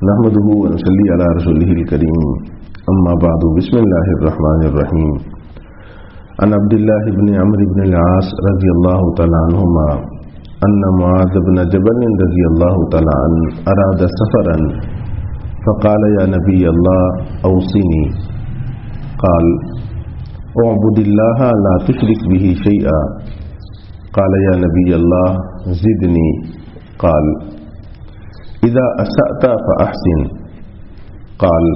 نحمده ونصلي على رسوله الكريم اما بعد بسم الله الرحمن الرحيم عن عبد الله بن عمرو بن العاص رضي الله تعالى عنهما ان معاذ بن جبل رضي الله تعالى عنه اراد سفرا فقال يا نبي الله اوصني قال اعبد الله لا تشرك به شيئا قال يا نبي الله زدني قال اذا اسأت فاحسن قال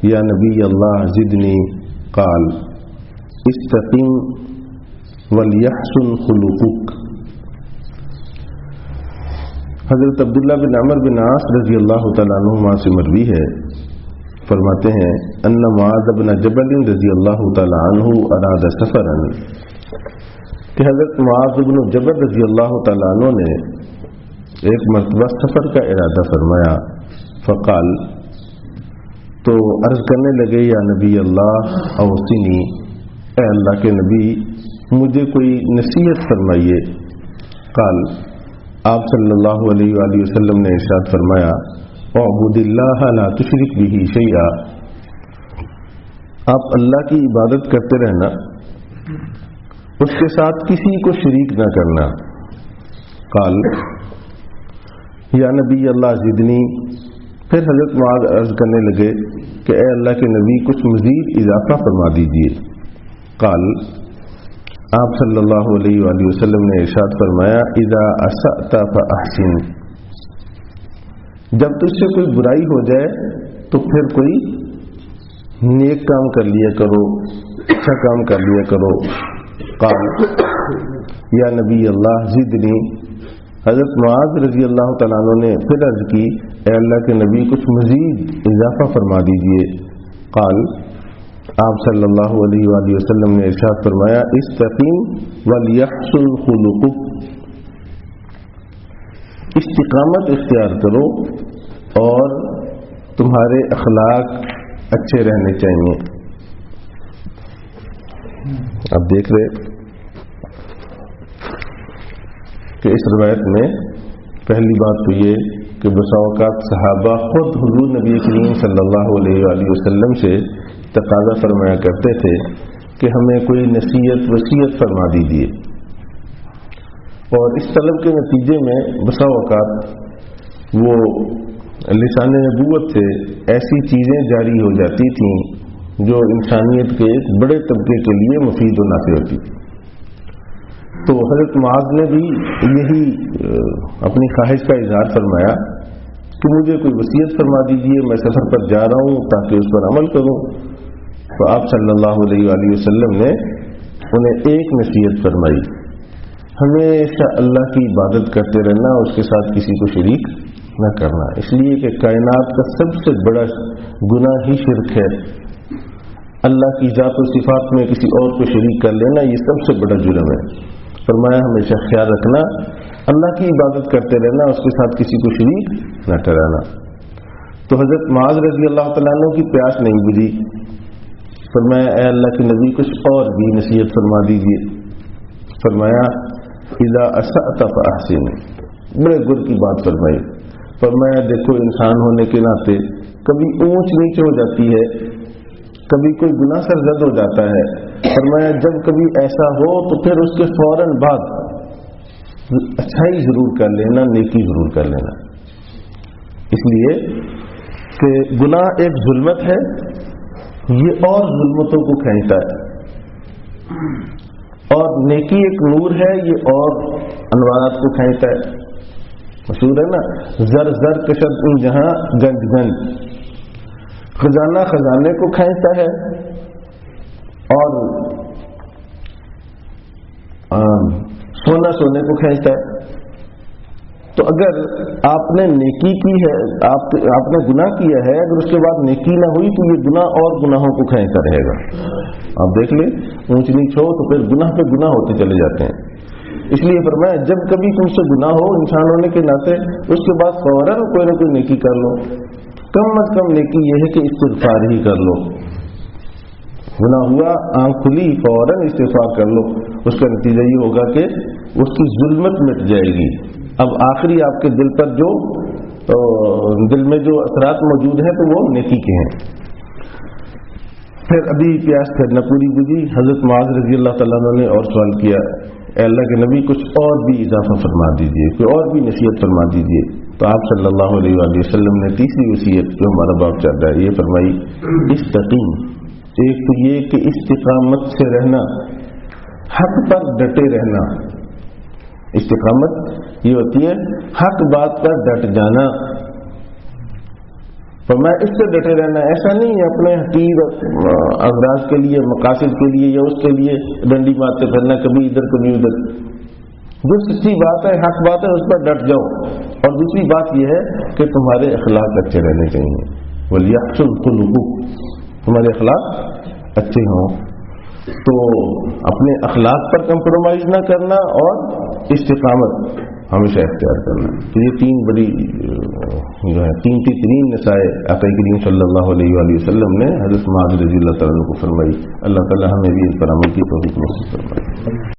یا نبی اللہ زدنی قال استقم ولیحسن خلقک۔ حضرت عبداللہ بن عمرو بن عاص رضی اللہ تعالیٰ عنہما سے مروی ہے، فرماتے ہیں ان معاذ بن جبل رضی اللہ تعالیٰ عنہ اراد سفرا، کہ حضرت معاذ بن جبل رضی اللہ تعالیٰ عنہ نے ایک مرتبہ سفر کا ارادہ فرمایا، فقال تو عرض کرنے لگے یا نبی اللہ اوصنی، اے اللہ کے نبی مجھے کوئی نصیحت فرمائیے۔ قال آپ صلی اللہ علیہ وآلہ وسلم نے ارشاد فرمایا اعبد اللہ لا تشرک به شیئا، آپ اللہ کی عبادت کرتے رہنا، اس کے ساتھ کسی کو شریک نہ کرنا۔ قال یا نبی اللہ زدنی، پھر حضرت معاذ عرض کرنے لگے کہ اے اللہ کے نبی کچھ مزید اضافہ فرما دیجئے۔ قال آپ صلی اللہ علیہ وآلہ وسلم نے ارشاد فرمایا اذا اسأت فاحسن، جب تجھ سے کوئی برائی ہو جائے تو پھر کوئی نیک کام کر لیا کرو، اچھا کام کر لیا کرو۔ قال یا نبی اللہ زدنی، حضرت معاذ رضی اللہ تعالیٰ عنہ نے پھر عرض کی اے اللہ کے نبی کچھ مزید اضافہ فرما دیجئے۔ قال آپ صلی اللہ علیہ وآلہ وسلم نے ارشاد فرمایا استقیم ولیحسن خلقک، استقامت اختیار کرو اور تمہارے اخلاق اچھے رہنے چاہیے۔ اب دیکھ رہے کہ اس روایت میں پہلی بات تو یہ کہ بسا اوقات صحابہ خود حضور نبی کریم صلی اللہ علیہ وآلہ وسلم سے تقاضا فرمایا کرتے تھے کہ ہمیں کوئی نصیحت وصیت فرما دیجیے، اور اس طلب کے نتیجے میں بسا اوقات وہ لسان نبوت سے ایسی چیزیں جاری ہو جاتی تھیں جو انسانیت کے ایک بڑے طبقے کے لیے مفید و نافع ہوتی۔ تو حضرت معاذ نے بھی یہی اپنی خواہش کا اظہار فرمایا کہ مجھے کوئی وصیت فرما دیجئے، میں سفر پر جا رہا ہوں تاکہ اس پر عمل کروں۔ تو آپ صلی اللہ علیہ وآلہ وسلم نے انہیں ایک نصیحت فرمائی، ہمیشہ اللہ کی عبادت کرتے رہنا، اس کے ساتھ کسی کو شریک نہ کرنا، اس لیے کہ کائنات کا سب سے بڑا گناہ ہی شرک ہے۔ اللہ کی ذات و صفات میں کسی اور کو شریک کر لینا یہ سب سے بڑا جرم ہے۔ فرمایا ہمیشہ خیال رکھنا، اللہ کی عبادت کرتے رہنا، اس کے ساتھ کسی کو شریک نہ ٹھہرانا۔ تو حضرت معاذ رضی اللہ تعالیٰ عنہ کی پیاس نہیں بجھی، فرمایا اے اللہ کے نبی کچھ اور بھی نصیحت فرما دیجیے۔ فرمایا اذا اسأت فاحسن، بڑے گر کی بات فرمائی۔ فرمایا دیکھو انسان ہونے کے ناطے کبھی اونچ نیچ ہو جاتی ہے، کبھی کوئی گناہ سرزد ہو جاتا ہے۔ فرمایا جب کبھی ایسا ہو تو پھر اس کے فوراً بعد اچھائی ضرور کر لینا، نیکی ضرور کر لینا، اس لیے کہ گناہ ایک ظلمت ہے، یہ اور ظلمتوں کو کھینچتا ہے، اور نیکی ایک نور ہے، یہ اور انوارات کو کھینچتا ہے۔ مشہور ہے نا زر زر کشد ان جہاں گنج گنج، خزانہ خزانے کو کھینچتا ہے اور سونا سونے کو کھینچتا ہے۔ تو اگر آپ نے نیکی کی ہے، آپ نے گناہ کیا ہے، اگر اس کے بعد نیکی نہ ہوئی تو یہ گناہ اور گناہوں کو کھینچتا رہے گا۔ آپ دیکھ لیں اونچ نیچ ہو تو پھر گناہ پہ گناہ ہوتے چلے جاتے ہیں۔ اس لیے فرمایا جب کبھی تم سے گناہ ہو انسان ہونے کے ناطے، اس کے بعد فوراً کوئی نہ کوئی نیکی کر لو، کم از کم نیکی یہ ہے کہ استغفار ہی کر لو۔ گناہ ہوا آنکھ کھلی فوراً استغفار کر لو، اس کا نتیجہ یہ ہوگا کہ اس کی ظلمت مٹ جائے گی۔ اب آخری آپ کے دل پر جو تو دل میں جو اثرات موجود ہیں تو وہ نیکی کے ہیں. پھر ابھی پیاس کرنا پوری بجھی. حضرت معاذ رضی اللہ تعالیٰ عنہ نے اور سوال کیا، اے اللہ کے نبی کچھ اور بھی اضافہ فرما دیجئے، کوئی اور بھی نصیحت فرما دیجئے. تو آپ صلی اللہ علیہ وآلہ وسلم نے تیسری وصیت جو ہمارا باب چل رہا ہے یہ فرمائی، استقیم. ایک تو یہ کہ استقامت سے رہنا، حق پر ڈٹے رہنا. استقامت یہ ہوتی ہے حق بات پر ڈٹ جانا. فرمایا اس سے ڈٹے رہنا، ایسا نہیں ہے اپنے حقیر اغراض کے لیے، مقاصد کے لیے یا اس کے لیے ڈنڈی مارتے پھرنا، کبھی ادھر کبھی ادھر. جو سچی بات ہے، حق بات ہے، اس پر ڈٹ جاؤ. اور دوسری بات یہ ہے کہ تمہارے اخلاق اچھے رہنے چاہیے. وَلْيَحْسُنْ خُلُقُكُمْ، تمہارے اخلاق اچھے ہوں. تو اپنے اخلاق پر کمپرومائز نہ کرنا اور استقامت ہمیشہ اختیار کرنا. تو یہ تین بڑی جو ہے قیمتی ترین نصائح آقا کریم صلی اللہ علیہ وآلہ وسلم نے حضرت معاذ رضی اللہ تعالیٰ عنہ کو فرمائی. اللہ تعالیٰ ہمیں بھی ان پر عمل کی توفیق نصیب فرمائے.